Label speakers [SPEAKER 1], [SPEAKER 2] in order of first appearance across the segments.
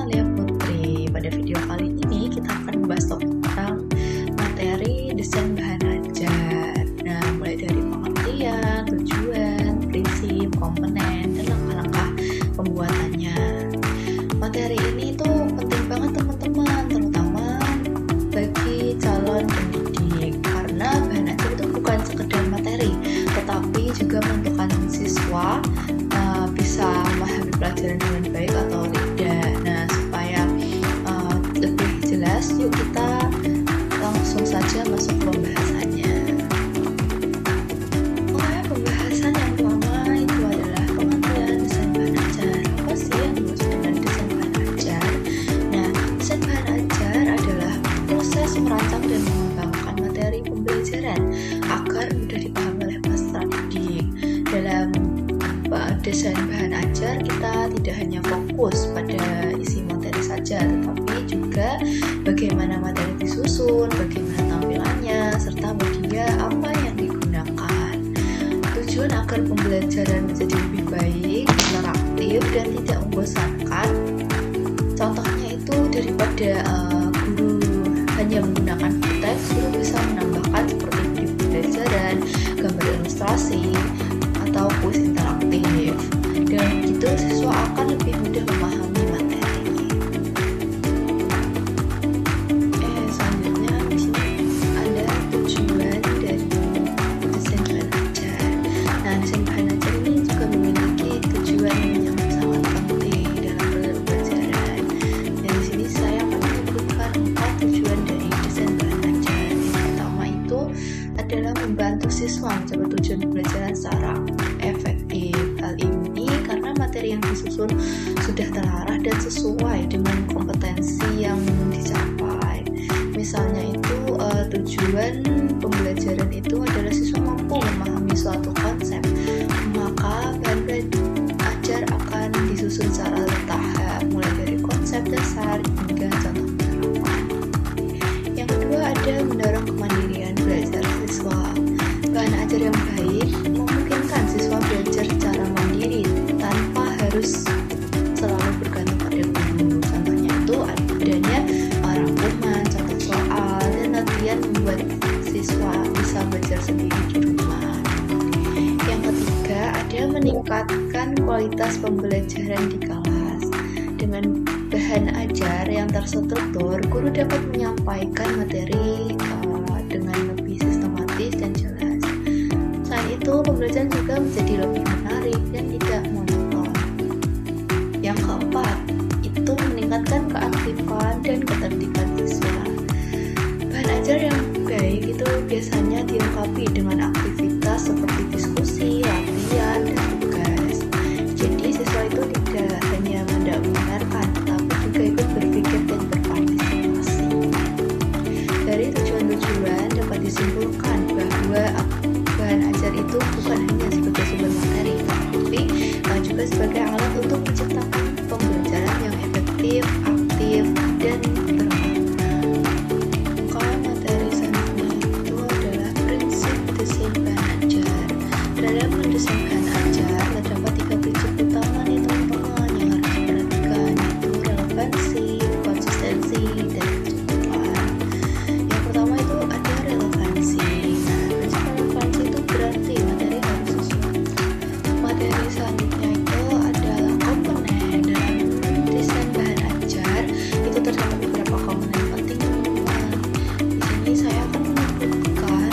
[SPEAKER 1] Alia Putri. Pada video kali ini kita akan membahas topik tentang materi desain bahan ajar. Nah, mulai dari pengertian, tujuan, prinsip, komponen, dan langkah-langkah pembuatannya. Materi ini tuh penting banget teman-teman, terutama bagi calon pendidik, karena bahan ajar itu bukan sekedar materi, tetapi juga menentukan siswa bisa memahami pelajaran dengan baik atau tidak. Nah, supaya lebih jelas, yuk kita langsung saja masuk ke pembahasannya. Pembahasan yang pertama itu adalah pengertian desain bahan ajar. Apa sih yang dimaksud dengan desain bahan ajar? Nah, desain bahan ajar adalah proses merancang dan mengembangkan materi pembelajaran agar mudah dipahami oleh peserta didik. Dalam desain bahan ajar, kita tidak hanya fokus pada isi materi saja, tetapi juga bagaimana materi disusun, bagaimana tampilannya, serta media apa yang digunakan. Tujuan agar pembelajaran menjadi lebih baik, interaktif, dan tidak membosankan. Contohnya itu daripada guru hanya menggunakan teks, guru bisa menambahkan seperti video pembelajaran, gambar ilustrasi, atau kuis interaktif. Dengan begitu siswa akan lebih mudah memahami materi. Selanjutnya di sini ada tujuan dari desain bahan ajar. Nah, desain bahan ajar ini juga memiliki tujuan yang sangat penting dalam pembelajaran. Dan di sini saya akan menyebutkan 4 tujuan dari desain bahan ajar. Yang pertama itu adalah membantu siswa mencapai tujuan pembelajaran secara efektif. Hal ini karena materi yang disusun sudah terarah dan sesuai dengan kompetensi yang dicapai. Misalnya itu tujuan pembelajaran itu adalah siswa mampu memahami suatu konsep, maka bahan ajar akan disusun secara bertahap, mulai dari konsep dasar hingga contoh penerapan. Yang kedua ada mendorong kemandirian belajar siswa. Bahan ajar yang baik memungkinkan siswa belajar secara mandiri tanpa harus selalu bergantung pada guru. Contohnya itu adanya rangkuman, contoh soal, dan latihan membuat siswa bisa belajar sendiri di rumah. Yang ketiga ada meningkatkan kualitas pembelajaran di kelas. Dengan bahan ajar yang terstruktur, guru dapat menyampaikan materi dengan lebih sistematis dan jelas. Selain itu, pembelajaran juga menjadi lebih menarik dan tidak monoton. Yang keempat, itu meningkatkan keaktifan dan ketertiban siswa. Bahan ajar yang baik itu biasanya dilengkapi dengan aktivitas seperti diskusi, latihan, dan tugas. Jadi siswa itu tidak hanya mendengarkan, tetapi juga ikut berpikir dan berpartisipasi. Dari tujuan-tujuan dapat disimpulkan bahwa bahan ajar itu bukan hanya sebagai sumber materi, tetapi juga sebagai alat untuk menciptakan pembelajaran yang efektif, aktif, dan bermakna. Kalau materi selanjutnya itu adalah prinsip desain bahan ajar. Dalam mendesain bahan ajar terdapat 3 prinsip utama nih teman-teman yang harus diperhatikan, yaitu relevansi, konsistensi, dan kecukupan. Yang pertama itu ada relevansi. Nah, prinsip relevansi itu berarti materi harus sesuai. Materi selanjutnya itu adalah komponen. Dalam desain bahan ajar itu terdapat beberapa komponen penting teman-teman. Di sini saya akan menyebutkan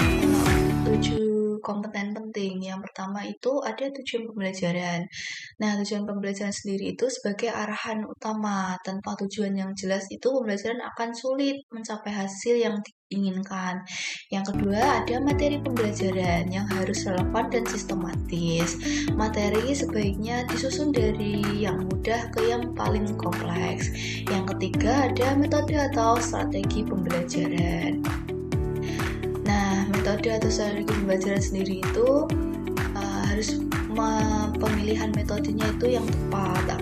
[SPEAKER 1] 7 komponen penting. Yang pertama itu ada tujuan pembelajaran. Nah, tujuan pembelajaran sendiri itu sebagai arahan utama. Tanpa tujuan yang jelas itu pembelajaran akan sulit mencapai hasil yang diinginkan. Yang kedua ada materi pembelajaran yang harus relevan dan sistematis. Materi sebaiknya disusun dari yang mudah ke yang paling kompleks. Yang ketiga ada metode atau strategi pembelajaran. Nah, metode atau strategi pembelajaran sendiri itu harus pemilihan metodenya itu yang tepat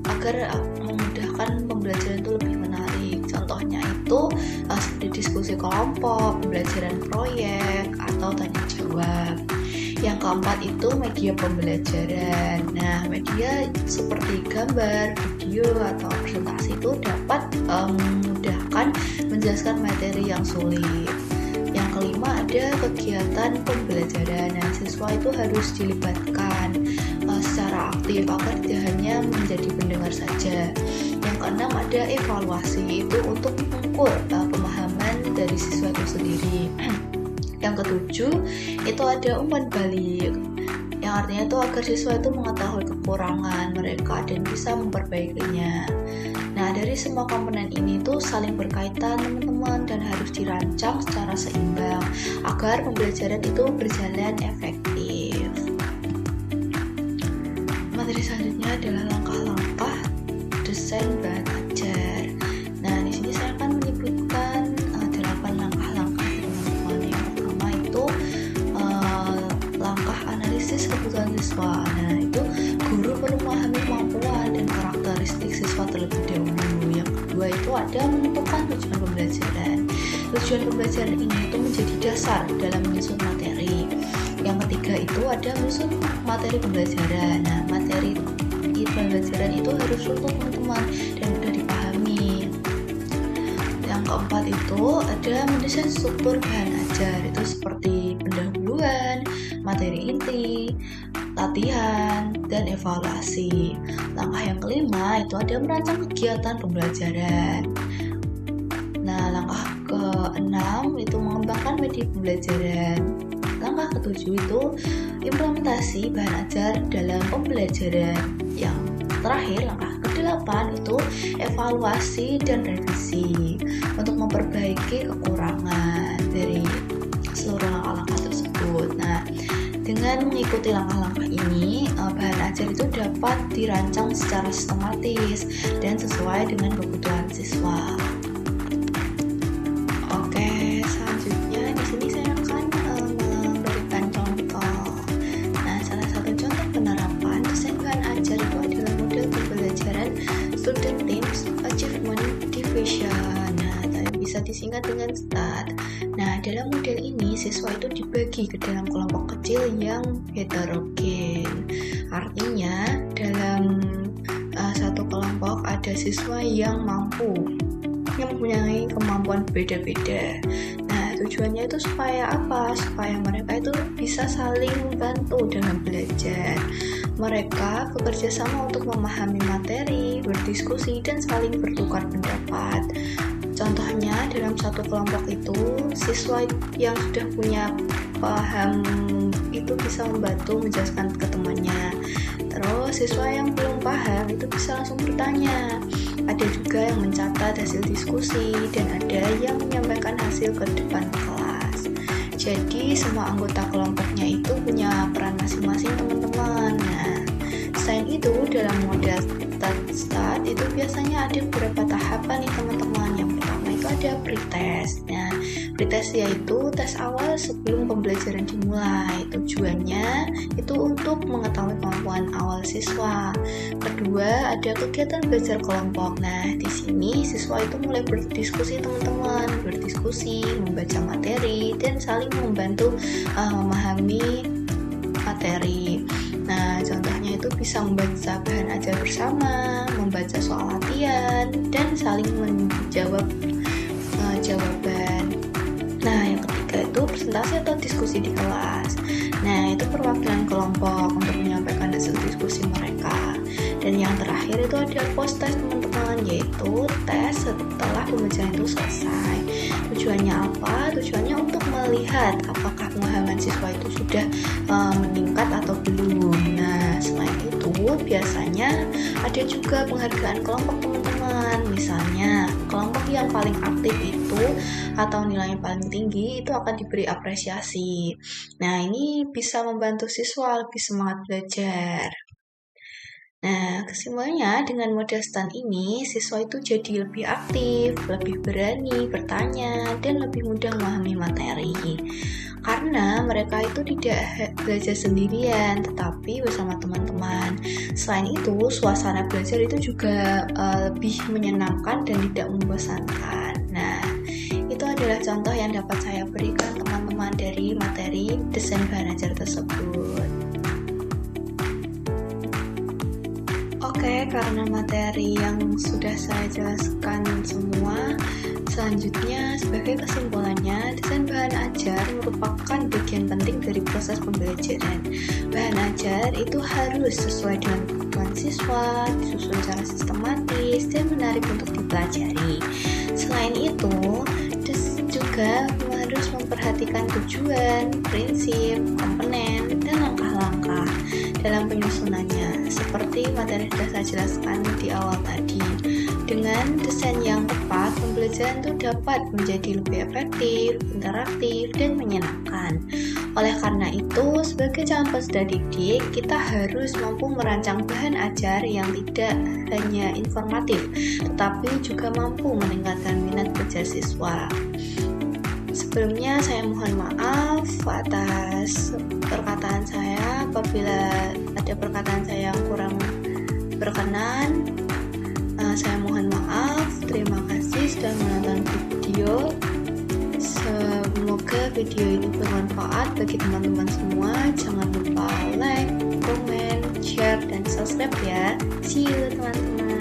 [SPEAKER 1] agar memudahkan pembelajaran itu lebih menarik. Contohnya itu seperti diskusi kelompok, pembelajaran proyek, atau tanya jawab. Yang keempat itu media pembelajaran. Nah, media seperti gambar, video, video atau presentasi itu dapat memudahkan menjelaskan materi yang sulit. Yang kelima ada kegiatan pembelajaran. Nah, siswa itu harus dilibatkan secara aktif agar tidak hanya menjadi pendengar saja. Yang keenam ada evaluasi, itu untuk mengukur pemahaman dari siswa itu sendiri. Yang ketujuh itu ada umpan balik, yang artinya itu agar siswa itu mengetahui kekurangan mereka dan bisa memperbaikinya. Nah, dari semua komponen ini tuh saling berkaitan teman-teman dan harus dirancang secara seimbang agar pembelajaran itu berjalan efektif. Materi selanjutnya adalah langkah-langkah desain bahan ajar. Nah, di sini saya akan menyebutkan 8 langkah-langkah teman-teman. Yang pertama itu langkah analisis kebutuhan siswa. Nah, itu guru perlu memahami kemampuan dan karakteristik siswa terlebih dahulu. Yang kedua itu ada menentukan tujuan pembelajaran. Tujuan pembelajaran ini itu menjadi dasar dalam menyusun materi. Yang ketiga itu ada menyusun materi pembelajaran. Nah, materi pembelajaran itu harus utuh teman-teman dan mudah dipahami. Yang keempat itu ada mendesain struktur bahan ajar, itu seperti pendahuluan, materi inti, latihan, dan evaluasi. Langkah yang kelima itu ada merancang kegiatan pembelajaran. Nah, langkah keenam itu mengembangkan media pembelajaran. Langkah ketujuh itu implementasi bahan ajar dalam pembelajaran. Yang terakhir, langkah ke-8 itu evaluasi dan revisi untuk memperbaiki kekurangan dari seluruh langkah-langkah tersebut. Nah, dengan mengikuti langkah-langkah ini, bahan ajar itu dapat dirancang secara sistematis dan sesuai dengan kebutuhan siswa. Oke, selanjutnya di sini saya akan memberikan contoh. Nah, salah satu contoh penerapan desain bahan ajar itu adalah model pembelajaran Student Teams Achievement Division. Nah, bisa disingkat dengan STAD. Nah, dalam model ini siswa itu dibagi ke dalam kelompok kecil yang heterogen. Artinya dalam satu kelompok ada siswa yang mempunyai kemampuan beda-beda. Nah, tujuannya itu supaya apa? Supaya mereka itu bisa saling membantu dalam belajar. Mereka bekerja sama untuk memahami materi, berdiskusi, dan saling bertukar pendapat. Contohnya dalam satu kelompok itu siswa yang sudah punya paham itu bisa membantu menjelaskan ke temannya. Terus siswa yang belum paham itu bisa langsung bertanya. Ada juga yang mencatat hasil diskusi dan ada yang menyampaikan hasil ke depan kelas. Jadi semua anggota kelompoknya itu punya peran masing-masing teman-teman. Nah, selain itu dalam model STAD itu biasanya ada beberapa tahapan nih teman-teman. Yang pertama itu ada pretest. Nah, pretest yaitu tes awal sebelum pembelajaran dimulai. Tujuannya itu untuk mengetahui kemampuan awal siswa. Kedua, ada kegiatan belajar kelompok. Nah, di sini siswa itu mulai berdiskusi teman-teman, membaca materi dan saling membantu memahami materi. Nah, contohnya itu bisa membaca bahan ajar bersama, membaca soal latihan, dan saling menjawab jawaban. Nah, yang ketiga itu presentasi atau diskusi di kelas. Nah, itu perwakilan kelompok untuk menyampaikan hasil diskusi mereka. Dan yang terakhir itu ada post test teman-teman, yaitu tes setelah pembelajaran itu selesai. Tujuannya apa? Tujuannya untuk melihat apakah pemahaman siswa itu sudah meningkat atau belum. Nah, selain itu biasanya ada juga penghargaan kelompok teman-teman. Misalnya kelompok yang paling aktif itu atau nilainya paling tinggi itu akan diberi apresiasi. Nah, ini bisa membantu siswa lebih semangat belajar. Nah, kesimpulannya dengan model STAD ini, siswa itu jadi lebih aktif, lebih berani bertanya, dan lebih mudah memahami materi. Karena mereka itu tidak belajar sendirian, tetapi bersama teman-teman. Selain itu, suasana belajar itu juga lebih menyenangkan dan tidak membosankan. Nah, itu adalah contoh yang dapat saya berikan teman-teman dari materi desain bahan ajar tersebut. Oke, karena materi yang sudah saya jelaskan semua, selanjutnya sebagai kesimpulannya, desain bahan ajar merupakan bagian penting dari proses pembelajaran. Bahan ajar itu harus sesuai dengan kebutuhan siswa, disusun secara sistematis, dan menarik untuk dipelajari. Selain itu, juga harus memperhatikan tujuan, prinsip, komponen, dan langkah-langkah dalam penyusunannya, seperti materi sudah saya jelaskan di awal tadi. Dengan desain yang tepat, pembelajaran itu dapat menjadi lebih efektif, interaktif, dan menyenangkan. Oleh karena itu, sebagai calon peserta didik, kita harus mampu merancang bahan ajar yang tidak hanya informatif, tetapi juga mampu meningkatkan minat belajar siswa. Sebelumnya saya mohon maaf atas perkataan saya. Apabila ada perkataan saya yang kurang berkenan, saya mohon maaf. Terima kasih sudah menonton video. Semoga video ini bermanfaat bagi teman-teman semua. Jangan lupa like, comment, share, dan subscribe ya. See you teman-teman.